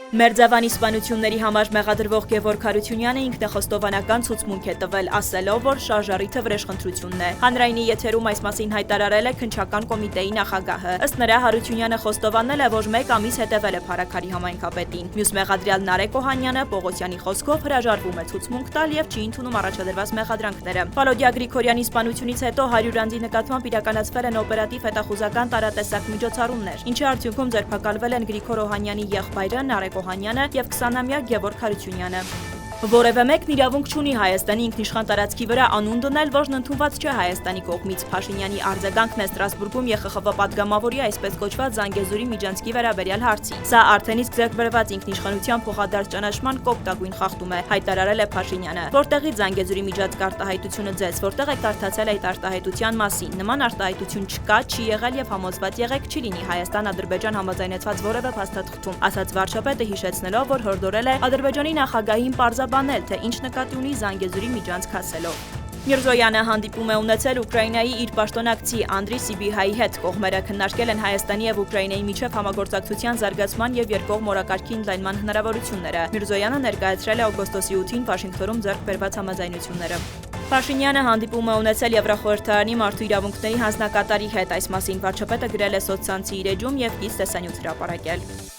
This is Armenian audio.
Մերձավանի սպանությունների համար մեղադրվող Գևորգ Հարությունյանը ինքնախոստովանական ցուցմունք է տվել, ասելով, որ շարժառիթը վրեժխնդրությունն է։ Հանրայինի եթերում այս մասին հայտարարել է քննչական կոմիտեի նախագահը։ Ըստ նրա, Հարությունյանը խոստովանել է, որ 1 ամիս հետևել է Փարաքարի համայնքապետին։ Մյուս մեղադրյալ Նարեկ Օհանյանը Պողոսյանի խոսքով հրաժարվում է ցուցմունք տալ եւ չի ընդունում առաջադրված մեղադրանքները։ Վալոդիա Գրիգորյանի սպանությունից հետո 100 անձի նկատմամբ իրականացվել են օպերատիվ հետախուզական տարատեսակ միջոցառումներ, ինչի արդյունքում ձերբակալվել են Գրիգոր Օհանյանի եղբայրը Նարեկ Օհանյանը եւ 20-ամյա Գևորգ Հարությունյանը։ Որևէ մեկն իրավունք չունի Հայաստանի ինքնիշխան տարածքի վրա անուն դնել, որն ընդունված չէ Հայաստանի կողմից։ Փաշինյանի արձագանքն է Ստրասբուրգում ԵԽԽՎ պատգամավորի այսպես կոչված Զանգեզուրի միջանցքի վերաբերյալ հարցին։ Սա արդեն իսկ ձեռք բերված ինքնիշխանության փոխադարձ ճանաչման կոպտագույն խախտում է, հայտարարել է Փաշինյանը։ Որտեղից Զանգեզուրի միջանցք արտահայտությունը ձեզ, որտեղ եք կարդացել այդ արտահայտության մասին։ Նման արտահայտություն չկա, չի եղել եւ համոզված եղեք չի լինի Հայաստան-Ադրբեջան համաձայնեցված որևէ փաստաթղթում, ասաց վարչապետը, հիշեցնելով, որ հորդորել է Ադրբեջանի նախագահին պարզաբանել, թե ինչ նկատի ունի Զանգեզուրի միջանցք ասելով։ Միրզոյանը հանդիպում է ունեցել Ուկրաինայի իր պաշտոնակցի Անդրի Սիբիհայի հետ։ Կողմերը քննարկել են Հայաստանի եւ Ուկրաինայի միջև համագործակցության զարգացման եւ երկկողմ օրակարգի ընդլայնման հնարավորությունները։ Միրզոյանը ներկայացրել է օգոստոսի 8-ին Վաշինգտոնում ձեռք բերված համաձայնությունները։ Փաշինյանը հանդիպում է ունեցել Եվրախորհրդարանի մարդու իրավունքների հանձնակատարի հետ։ Այս մասին վարչապետը գրել է սոցցանցի իր էջում եւ կից տեսանյութ հրապարակել։